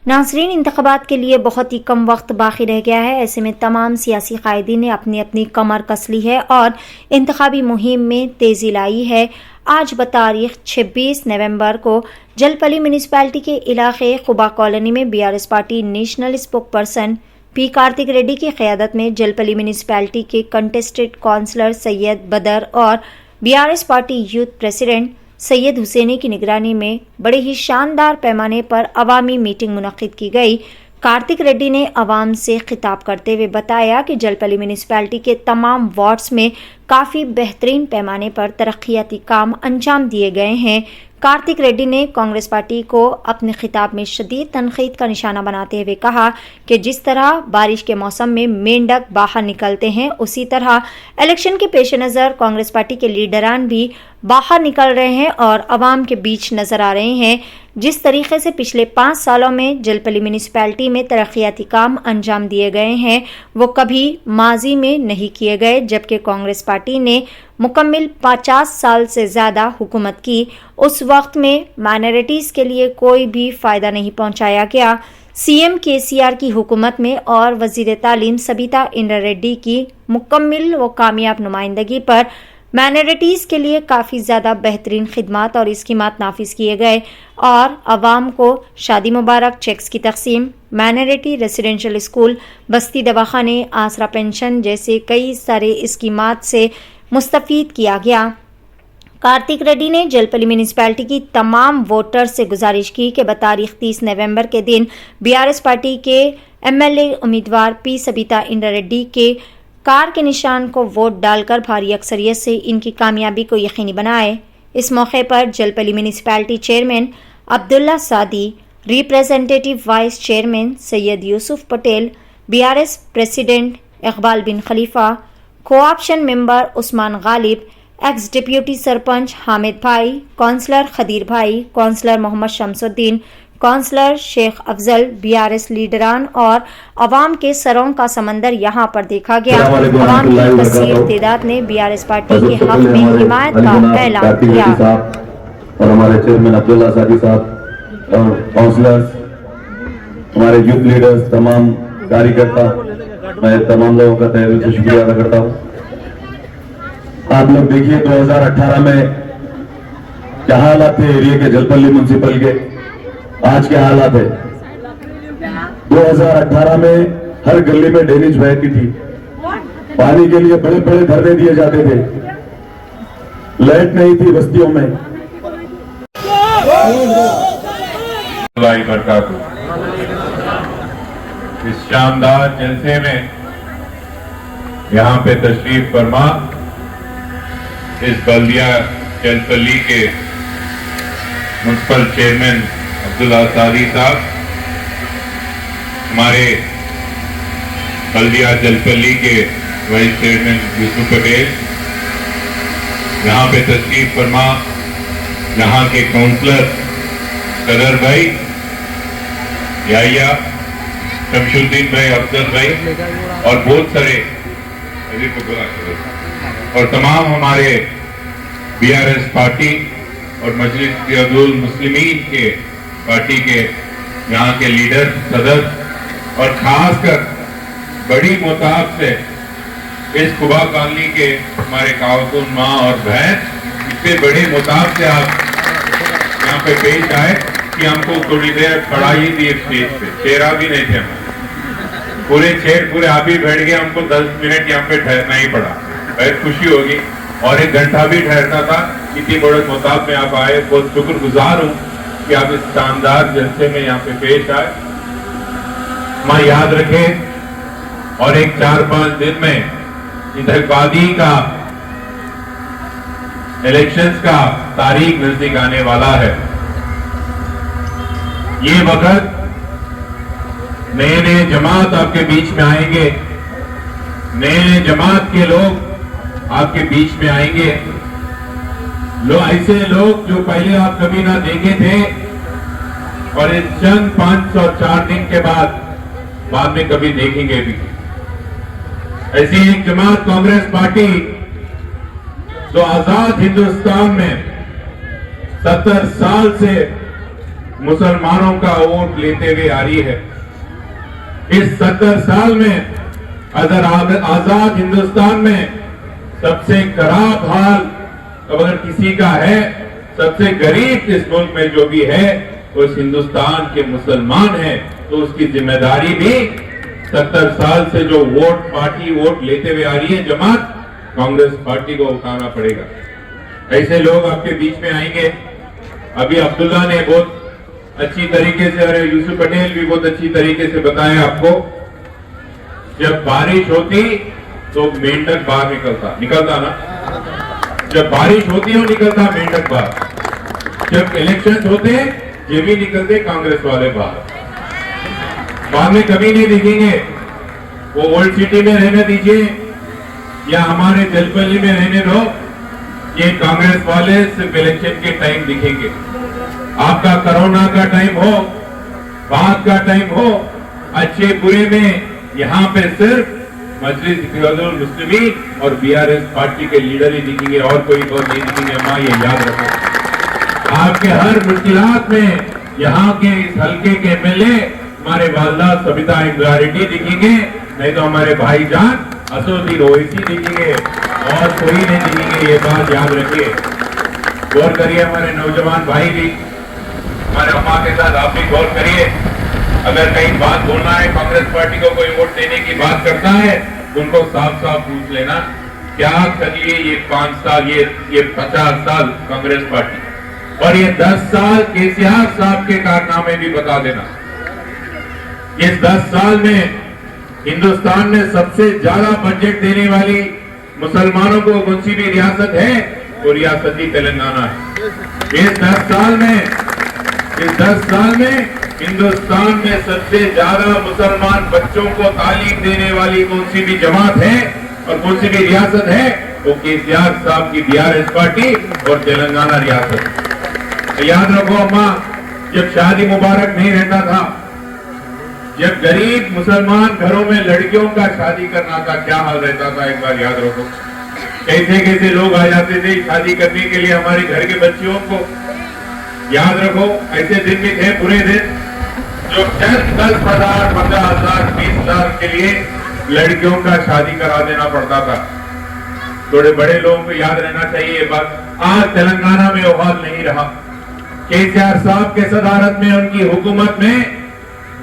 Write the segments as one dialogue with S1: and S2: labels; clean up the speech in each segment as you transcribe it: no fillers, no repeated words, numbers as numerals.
S1: नाज़रीन, इंतख़ाबात के लिए बहुत ही कम वक्त बाकी रह गया है। ऐसे में तमाम सियासी कायदीन ने अपनी अपनी कमर कस ली है और इंतख़ाबी मुहिम में तेज़ी लाई है। आज बतारीख 26 नवंबर को जलपली म्यूनिसिपैलिटी के इलाके खुबा कॉलोनी में BRS party national spoke person P Karthik Reddy की क़यादत में जलपली म्यूनिसिपैलिटी के कंटेस्टेड काउंसलर सैयद बदर और BRS party youth president Syed Husaini की निगरानी में बड़े ही शानदार पैमाने पर अवामी मीटिंग मुनक्किद की गई। कार्तिक रेड्डी ने अवाम से खिताब करते हुए बताया कि जलपली म्यूनिसिपैलिटी के तमाम वार्ड्स में काफ़ी बेहतरीन पैमाने पर तरक्याती काम अंजाम दिए गए हैं। कार्तिक रेड्डी ने कांग्रेस पार्टी को अपने खिताब में शदीद तनकीद का निशाना बनाते हुए कहा कि जिस तरह बारिश के मौसम में मेंढक बाहर निकलते हैं, उसी तरह इलेक्शन के पेश नज़र कांग्रेस पार्टी के लीडरान भी बाहर निकल रहे हैं और अवाम के बीच नजर आ रहे हैं। जिस तरीके से पिछले 5 सालों में जलपली म्यूनिसिपैलिटी में तरक्याती काम अंजाम दिए गए हैं, वो कभी माजी में नहीं किए गए। जबकि कांग्रेस पार्टी ने मुकम्मल 50 साल से ज़्यादा हुकूमत की, उस वक्त में माइनॉरिटीज़ के लिए कोई भी फ़ायदा नहीं पहुंचाया गया। सीएम केसीआर की हुकूमत में और वज़ीर तालीम सबीता इंद्रा रेड्डी की मुकम्मल व कामयाब नुमाइंदगी पर माइनॉरिटीज़ के लिए काफ़ी ज़्यादा बेहतरीन खिदमात और स्कीमात नाफिज किए गए और आवाम को शादी मुबारक, चेक्स की तकसीम, माइनॉरिटी रेसिडेंशियल स्कूल, बस्ती दवाखाने, आसरा पेंशन जैसे कई सारे स्कीमात से मुस्तफ़ीद किया गया। कार्तिक रेड्डी ने जलपली म्यूनिसिपैलिटी की तमाम वोटर से गुजारिश की कि बतारीख 30 नवंबर के दिन बीआरएस पार्टी के एमएलए उम्मीदवार पी सबीता इंद्रा रेड्डी के कार के निशान को वोट डालकर भारी अक्सरियत से इनकी कामयाबी को यकीनी बनाए। इस मौके पर जलपली municipality chairman Abdullah Sadi, representative vice chairman Syed Yusuf Patel, BRS president Iqbal bin Khalifa, cooption member Usman Ghalib, ex deputy sarpanch Hamid bhai, councillor Khadir bhai, councillor Mohammed Shamsuddin, councillor Sheikh Afzal, BRS लीडरान और अवाम के सरों का समंदर यहाँ पर देखा गया। अवाम की कसीर तादाद ने बीआरएस पार्टी के हक में हिमायत का ऐलान किया।
S2: और हमारे चेयरमैन अब्दुल्ला सादी साहब और काउंसलर्स, हमारे यूथ लीडर्स, तमाम कार्यकर्ता, मैं तमाम लोगों का तहे दिल से शुक्रिया अदा करता हूँ। आप लोग देखिए 2018 में क्या हालात थे एरिया के, जलपली म्यूनिसिपल के, आज क्या हालात है। 2018 में हर गली में ड्रेनेज बहती थी, पानी के लिए बड़े बड़े धरने दिए जाते थे, लाइट नहीं थी बस्तियों में।
S3: इस शानदार जलसे में यहाँ पे तशरीफ फरमा इस बल्दिया जलपली के म्युनिसिपल चेयरमैन अब्दुल्ला सादी साहब, हमारे बल्दिया जलपली के वाइस चेयरमैन यूसुफ पटेल, यहाँ पे तशरीफ फरमा यहाँ के काउंसलर सदर भाई, याहिया, शमशुद्दीन भाई, अफजल भाई और बहुत सारे और तमाम हमारे बीआरएस पार्टी और मजलिस इत्तेहादुल मुस्लिमीन के पार्टी के यहाँ के लीडर, सदर और खासकर बड़ी मोताब से इस खुबा कॉलोनी के हमारे खातून माँ और बहन, इससे बड़े मोताब से आप यहाँ पे पेश आए कि हमको थोड़ी देर खड़ा ही थी स्टेज पे, चेहरा भी नहीं थे, पूरे चेयर पूरे आप ही बैठ गए, हमको 10 मिनट यहाँ पे ठहरना ही पड़ा। बहुत खुशी होगी और 1 घंटा भी ठहरना था। इतनी बड़े मुताब में आप आए, बहुत शुक्रगुजार हूँ कि आप इस शानदार जलसे में यहाँ पे पेश आए। माँ याद रखें और एक 4-5 दिन में इंतखाबाती का इलेक्शंस का तारीख नजदीक आने वाला है। ये वक्त नए नए जमात आपके बीच में आएंगे, नए नए जमात के लोग आपके बीच में आएंगे, ऐसे लोग जो पहले आप कभी ना देखे थे और इस चंद 5 और 4 दिन के बाद में कभी देखेंगे भी। ऐसी एक जमात कांग्रेस पार्टी जो आजाद हिंदुस्तान में 70 साल से मुसलमानों का वोट लेते हुए आ रही है। इस 70 साल में आजाद हिंदुस्तान में सबसे खराब हाल अगर किसी का है, सबसे गरीब इस मुल्क में जो भी है वो इस हिंदुस्तान के मुसलमान है। तो उसकी जिम्मेदारी भी 70 साल से जो पार्टी वोट लेते हुए आ रही है जमात, कांग्रेस पार्टी को उठाना पड़ेगा। ऐसे लोग आपके बीच में आएंगे। अभी अब्दुल्ला ने बहुत अच्छी तरीके से और यूसुफ पटेल भी बहुत अच्छी तरीके से बताया आपको, जब बारिश होती तो मेंढक बाहर निकलता ना, जब बारिश होती है निकलता मेंढक बाहर, जब इलेक्शन होते ये भी निकलते कांग्रेस वाले बाहर। बाद में कभी नहीं दिखेंगे। वो ओल्ड सिटी में रहने दीजिए या हमारे दिलपल्ली में रहने दो, ये कांग्रेस वाले सिर्फ इलेक्शन के टाइम दिखेंगे। आपका कोरोना का टाइम हो, बात का टाइम हो, अच्छे बुरे में यहाँ पे सिर्फ मजलिस इत्तेहादुल मुस्लिमीन और बीआरएस पार्टी के लीडर ही दिखेंगे और कोई और नहीं दिखेंगे। अम्मा ये याद रखो, आपके हर मुश्किलात में यहाँ के इस हल्के के एमएलए हमारे वालदा सबिता इंदिरा रेड्डी दिखेंगे, नहीं तो हमारे भाईजान असदुद्दीन ओवैसी दिखेंगे और कोई नहीं दिखेंगे। ये बात याद रखिए, गौर करिए। हमारे नौजवान भाई भी, हमारे अम्मा के साथ आप भी गौर करिए। अगर कहीं बात बोलना है, कांग्रेस पार्टी को कोई वोट देने की बात करता है, उनको साफ साफ पूछ लेना क्या करिए ये 5 साल, ये 50 साल कांग्रेस पार्टी और ये 10 साल केसीआर साहब के कारनामे भी बता देना। इस 10 साल में हिंदुस्तान में सबसे ज्यादा बजट देने वाली मुसलमानों को कौन सी भी रियासत है, वो रियासत ही तेलंगाना है। इस 10 साल में हिंदुस्तान में सबसे ज्यादा मुसलमान बच्चों को तालीम देने वाली कौन सी भी जमात है और कौन सी भी रियासत है, वो केसीआर साहब की बीआरएस पार्टी और तेलंगाना रियासत। तो याद रखो अम्मा, जब शादी मुबारक नहीं रहता था, जब गरीब मुसलमान घरों में लड़कियों का शादी करना था, क्या हाल रहता था, एक बार याद रखो। कैसे कैसे लोग आ जाते थे शादी करने के लिए हमारे घर के बच्चियों को। याद रखो, ऐसे दिन भी थे, बुरे दिन, जो 10,000, 15,000, 20,000 के लिए लड़कियों का शादी करा देना पड़ता था। थोड़े बड़े लोगों को याद रहना चाहिए ये बात। आज तेलंगाना में वो हाल नहीं रहा। केसीआर साहब के सदारत में, उनकी हुकूमत में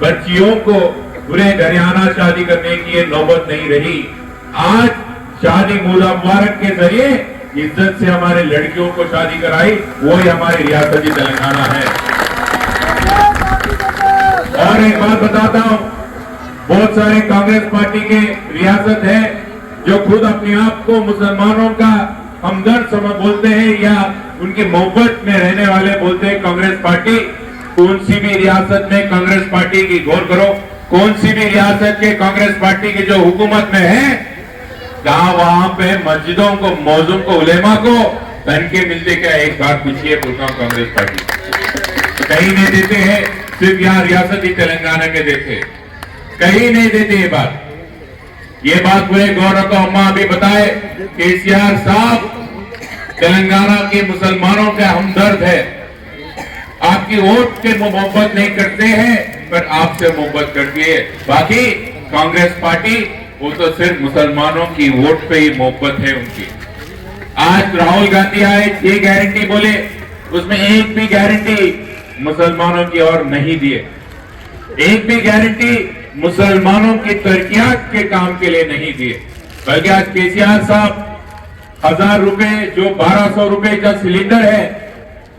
S3: बच्चियों को पूरे घराना शादी करने की ये नौबत नहीं रही। आज शादी मुबारक के जरिए इज्जत से हमारे लड़कियों को शादी कराई, वो ही हमारी रियासत तेलंगाना है। और एक बात बताता हूं, बहुत सारे कांग्रेस पार्टी के रियासत है जो खुद अपने आप को मुसलमानों का हमदर्द समझ बोलते हैं या उनकी मोहब्बत में रहने वाले बोलते हैं कांग्रेस पार्टी। कौन सी भी रियासत में कांग्रेस पार्टी की, गौर करो, कौन सी भी रियासत के कांग्रेस पार्टी की जो हुकूमत में है, जहां वहां पे मस्जिदों को, मौजूम को, उलेमा को तनखे मिलते क्या? एक बार पूछिए, पूछता हूं कांग्रेस पार्टी कहीं नहीं देते हैं, सिर्फ यहाँ रियासत ही तेलंगाना के देते, कहीं नहीं देते। ये बात पूरे गौर रखो। अम्मा अभी बताए, केसीआर साहब तेलंगाना के मुसलमानों का हमदर्द है। आपकी वोट से मोहब्बत नहीं करते हैं, पर आपसे मोहब्बत करती है। बाकी कांग्रेस पार्टी, वो तो सिर्फ मुसलमानों की वोट पे ही मोहब्बत है उनकी। आज राहुल गांधी आए, 6 गारंटी बोले, उसमें एक भी गारंटी मुसलमानों की और नहीं दिए। एक भी गारंटी मुसलमानों की तरक्कियात के काम के लिए नहीं दिए। बल्कि आज केसीआर साहब 1000 रुपए, जो 1200 रुपए का सिलेंडर है,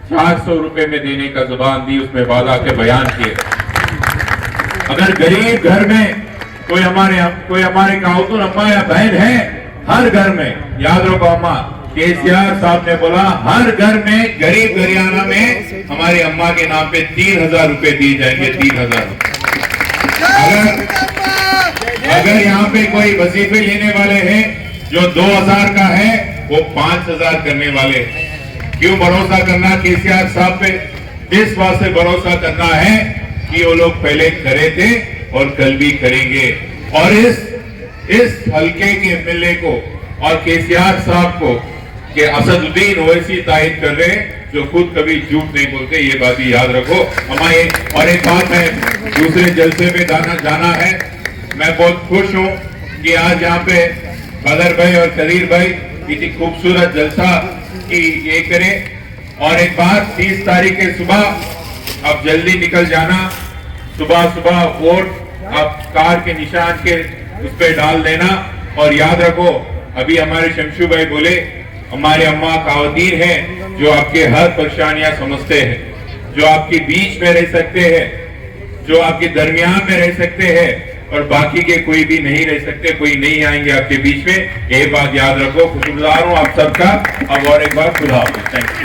S3: 400 रुपए में देने का जुबान दी, उसमें वादा के बयान किए। अगर गरीब घर में कोई हमारे खातून अम्मा या बहन है, हर घर में, याद रखो अम्मा, केसीआर साहब ने बोला हर घर में, गरीब घराना में हमारी अम्मा के नाम पे 3000 रुपए दिए जाएंगे। 3000 रुपए। अगर यहाँ पे कोई वजीफे लेने वाले हैं जो 2000 का है, वो 5000 करने वाले। क्यों भरोसा करना केसीआर साहब पे? इस बात से भरोसा करना है कि वो लोग पहले करे थे और कल भी करेंगे। और इस हल्के के एमएलए को और केसीआर साहब को कि असदुद्दीन ओवैसी तायद कर रहे हैं, जो खुद कभी झूठ नहीं बोलते, ये बात भी याद रखो हमारे। और एक बात है, दूसरे जलसे में जाना है। मैं बहुत खुश हूँ कि आज यहाँ पे बदर भाई और कदीर भाई इतनी खूबसूरत जलसा की ये करें। और एक बात, 30 तारीख के सुबह अब जल्दी निकल जाना, सुबह सुबह वोट आप कार के निशान के उस पर डाल देना। और याद रखो, अभी हमारे शमशू भाई बोले, हमारे अम्मा खावतीन हैं जो आपके हर परेशानियां समझते हैं, जो आपके बीच में रह सकते हैं, जो आपके दरमियान में रह सकते हैं, और बाकी के कोई भी नहीं रह सकते, कोई नहीं आएंगे आपके बीच में। ये बात याद रखो। खुशगुजार हूं आप सबका। अब और एक बार खुदा हाफिज़। Thank you.